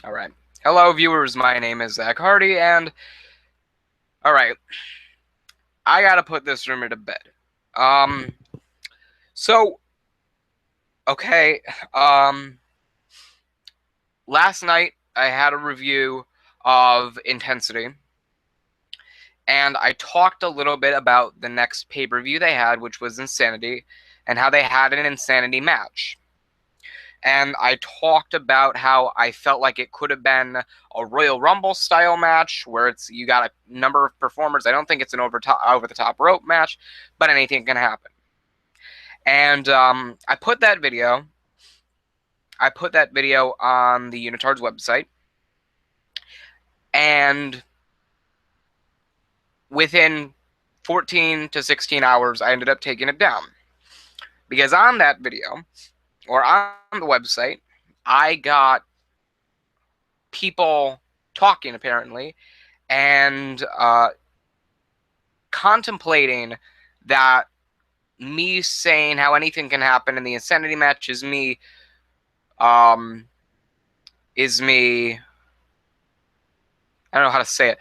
All right. Hello, viewers. My name is Zach Hardy, and all right, I gotta put this rumor to bed. Um, so okay, um, last night I had a review of Intensity, and I talked a little bit about the next pay-per-view they had, which was Insanity, and how they had an Insanity match. And I talked about how I felt like it could have been a Royal Rumble style match where you got a number of performers. I don't think it's an over the top rope match, but anything can happen. And I put that video. I put that video on the Unitard's website, and within 14 to 16 hours, I ended up taking it down because on that video or on the website, I got people talking apparently and contemplating that me saying how anything can happen in the Insanity match um, is me, I don't know how to say it,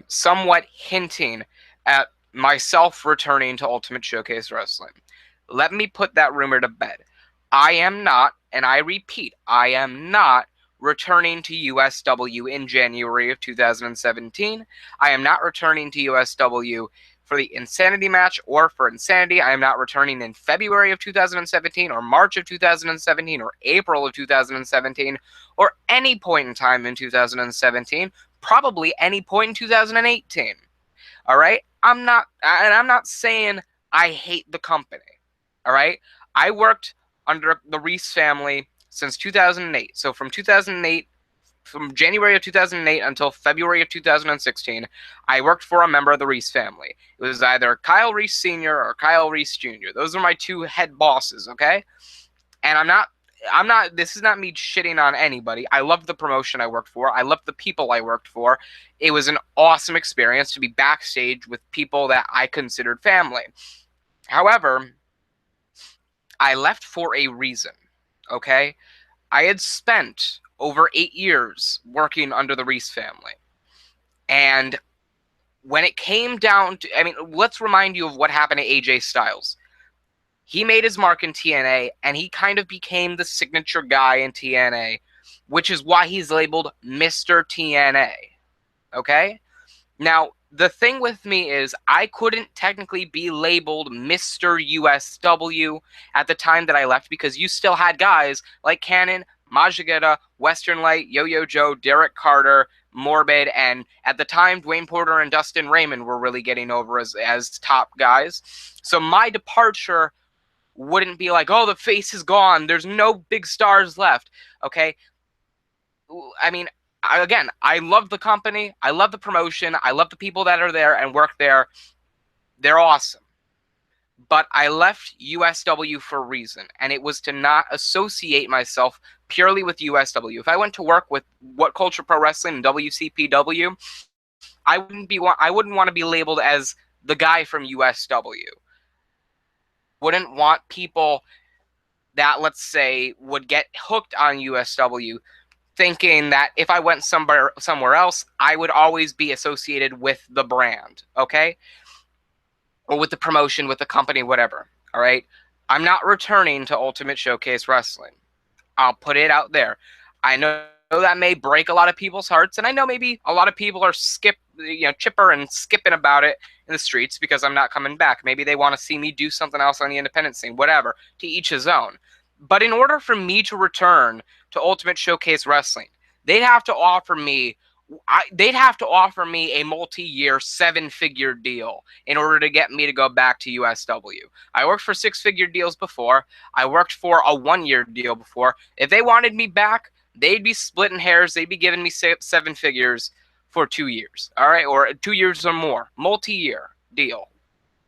somewhat hinting at myself returning to Ultimate Showcase Wrestling. Let me put that rumor to bed. I am not, and I repeat, I am not returning to USW in January of 2017. I am not returning to USW for the Insanity match or for Insanity. I am not returning in February of 2017 or March of 2017 or April of 2017 or any point in time in 2017, probably any point in 2018. All right? I'm not saying I hate the company. All right? I worked under the Reese family since 2008. So from January of 2008 until February of 2016, I worked for a member of the Reese family. It was either Kyle Reese Sr. or Kyle Reese Jr. Those are my two head bosses, okay? And this is not me shitting on anybody. I loved the promotion I worked for. I loved the people I worked for. It was an awesome experience to be backstage with people that I considered family. However, I left for a reason, okay? I had spent over 8 years working under the Reese family. And when it came down to, I mean, let's remind you of what happened to AJ Styles. He made his mark in TNA, and he kind of became the signature guy in TNA, which is why he's labeled Mr. TNA. Okay? Now, the thing with me is I couldn't technically be labeled Mr. USW at the time that I left because you still had guys like Cannon, Majigeta, Western Light, Yo-Yo Joe, Derek Carter, Morbid, and at the time, Dwayne Porter and Dustin Raymond were really getting over as top guys. So my departure wouldn't be like, oh, the face is gone. There's no big stars left. Okay? I mean, again, I love the company. I love the promotion. I love the people that are there and work there. They're awesome. But I left USW for a reason, and it was to not associate myself purely with USW. If I went to work with What Culture Pro Wrestling and WCPW, I wouldn't want to be labeled as the guy from USW. Wouldn't want people that, let's say, would get hooked on USW thinking that if I went somewhere else, I would always be associated with the brand, okay? Or with the promotion, with the company, whatever, all right? I'm not returning to Ultimate Showcase Wrestling. I'll put it out there. I know that may break a lot of people's hearts, and I know maybe a lot of people are chipper and skipping about it in the streets because I'm not coming back. Maybe they want to see me do something else on the independent scene, whatever, to each his own. But in order for me to return to Ultimate Showcase Wrestling, they'd have to offer me a multi-year 7-figure deal in order to get me to go back to USW. I worked for 6-figure deals before. I worked for a 1-year deal before. If they wanted me back, they'd be splitting hairs. They'd be giving me 7 figures for 2 years, all right, or 2 years or more, multi-year deal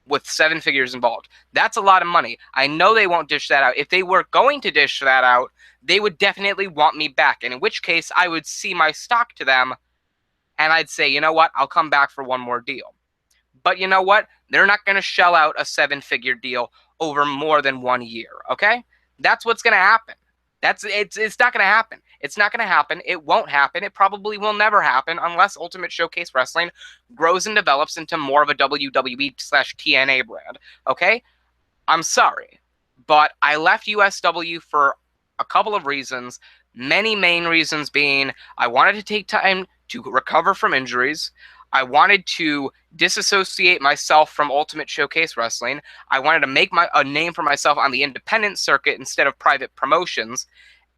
with 7 figures involved. That's a lot of money. I know they won't dish that out. If they were going to dish that out, they would definitely want me back, and in which case I would see my stock to them, and I'd say, you know what, I'll come back for one more deal. But you know what? They're not going to shell out a 7-figure deal over more than 1 year, okay? That's what's going to happen. It's not going to happen. It's not going to happen. It won't happen. It probably will never happen unless Ultimate Showcase Wrestling grows and develops into more of a WWE/TNA brand. Okay? I'm sorry, but I left USW for a couple of reasons. Many main reasons being I wanted to take time to recover from injuries. I wanted to disassociate myself from Ultimate Showcase Wrestling. I wanted to make a name for myself on the independent circuit instead of private promotions.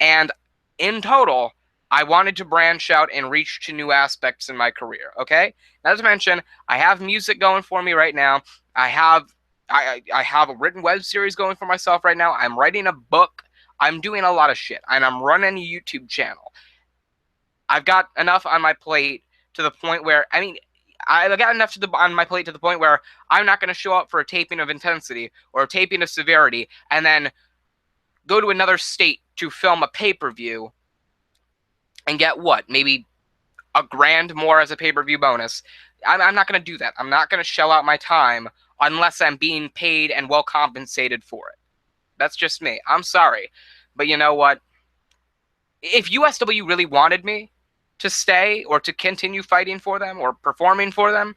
And in total, I wanted to branch out and reach to new aspects in my career. Okay? Not to mention, I have music going for me right now. I have I have a written web series going for myself right now. I'm writing a book. I'm doing a lot of shit, and I'm running a YouTube channel. I've got enough on my plate to the point where I got enough on my plate to the point where I'm not going to show up for a taping of Intensity or a taping of Severity and then go to another state to film a pay-per-view and get what? Maybe $1,000 more as a pay-per-view bonus. I'm not going to do that. I'm not going to shell out my time unless I'm being paid and well compensated for it. That's just me. I'm sorry. But you know what? If USW really wanted me to stay or to continue fighting for them or performing for them,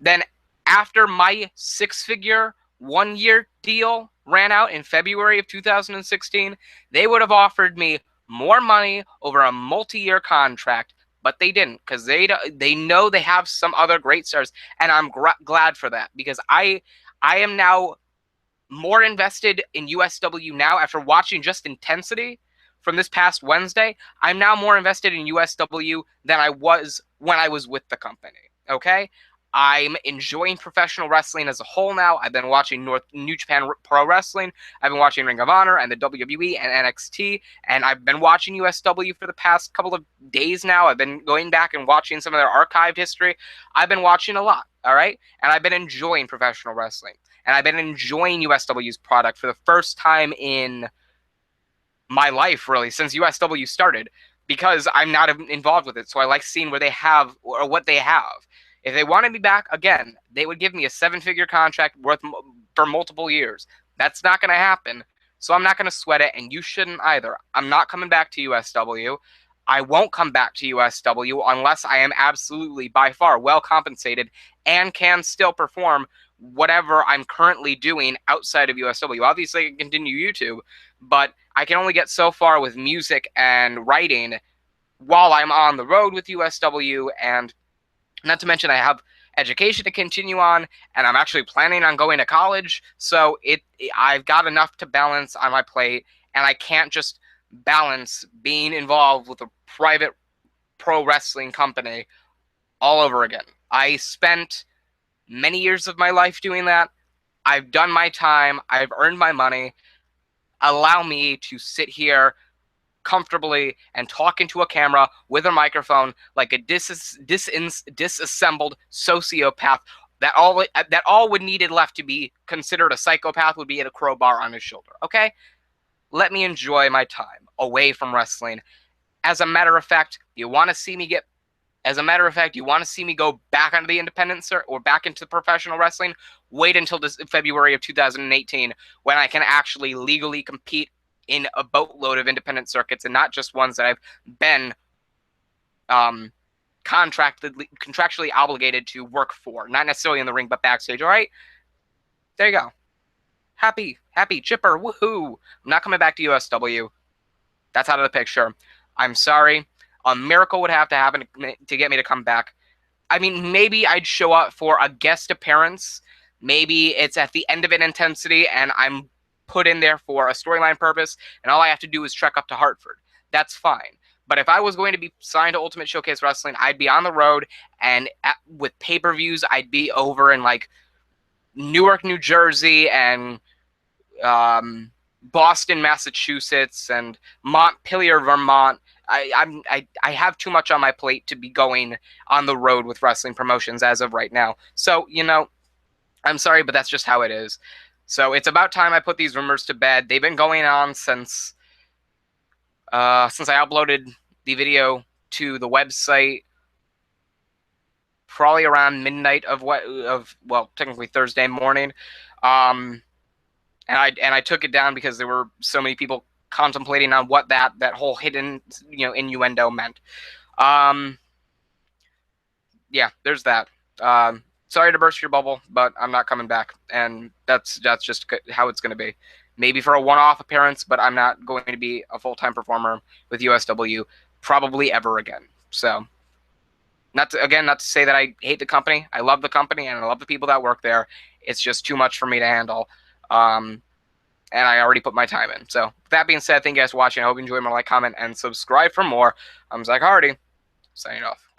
then after my 6-figure 1-year deal ran out in February of 2016, they would have offered me more money over a multi-year contract, but they didn't because they know they have some other great stars, and I'm glad for that because I am now more invested in USW now after watching just Intensity from this past Wednesday. I'm now more invested in USW than I was when I was with the company. Okay? I'm enjoying professional wrestling as a whole now. I've been watching New Japan Pro Wrestling. I've been watching Ring of Honor and the WWE and NXT. And I've been watching USW for the past couple of days now. I've been going back and watching some of their archived history. I've been watching a lot, all right? And I've been enjoying professional wrestling. And I've been enjoying USW's product for the first time in my life, really, since USW started, because I'm not involved with it. So I like seeing where they have or what they have. If they wanted me back again, they would give me a 7-figure contract for multiple years. That's not going to happen. So I'm not going to sweat it, and you shouldn't either. I'm not coming back to USW. I won't come back to USW unless I am absolutely by far well compensated and can still perform whatever I'm currently doing outside of USW. Obviously, I can continue YouTube, but I can only get so far with music and writing while I'm on the road with USW, and not to mention I have education to continue on, and I'm actually planning on going to college, so I've got enough to balance on my plate, and I can't just balance being involved with a private pro wrestling company all over again. I spent many years of my life doing that. I've done my time. I've earned my money. Allow me to sit here comfortably and talk into a camera with a microphone like a disassembled sociopath that all would needed left to be considered a psychopath would be at a crowbar on his shoulder. Okay? Let me enjoy my time away from wrestling. As a matter of fact, you want to see me go back onto the independent or back into professional wrestling? Wait until February of 2018 when I can actually legally compete in a boatload of independent circuits and not just ones that I've been contractually obligated to work for. Not necessarily in the ring, but backstage. All right? There you go. Happy, chipper, woohoo. I'm not coming back to USW. That's out of the picture. I'm sorry. A miracle would have to happen to get me to come back. I mean, maybe I'd show up for a guest appearance. Maybe it's at the end of an Intensity and I'm put in there for a storyline purpose, and all I have to do is trek up to Hartford. That's fine. But if I was going to be signed to Ultimate Showcase Wrestling, I'd be on the road, and with pay-per-views, I'd be over in like Newark, New Jersey, and Boston, Massachusetts, and Montpelier, Vermont. I have too much on my plate to be going on the road with wrestling promotions as of right now. So, I'm sorry, but that's just how it is. So it's about time I put these rumors to bed. They've been going on since I uploaded the video to the website, probably around midnight of technically Thursday morning. And I took it down because there were so many people contemplating on what that whole hidden, innuendo meant. Yeah, there's that. Sorry to burst your bubble, but I'm not coming back, and that's just how it's going to be. Maybe for a one-off appearance, but I'm not going to be a full-time performer with USW probably ever again. So, not to say that I hate the company. I love the company and I love the people that work there. It's just too much for me to handle. And I already put my time in. So, with that being said, thank you guys for watching. I hope you enjoyed my like, comment, and subscribe for more. I'm Zach Hardy, signing off.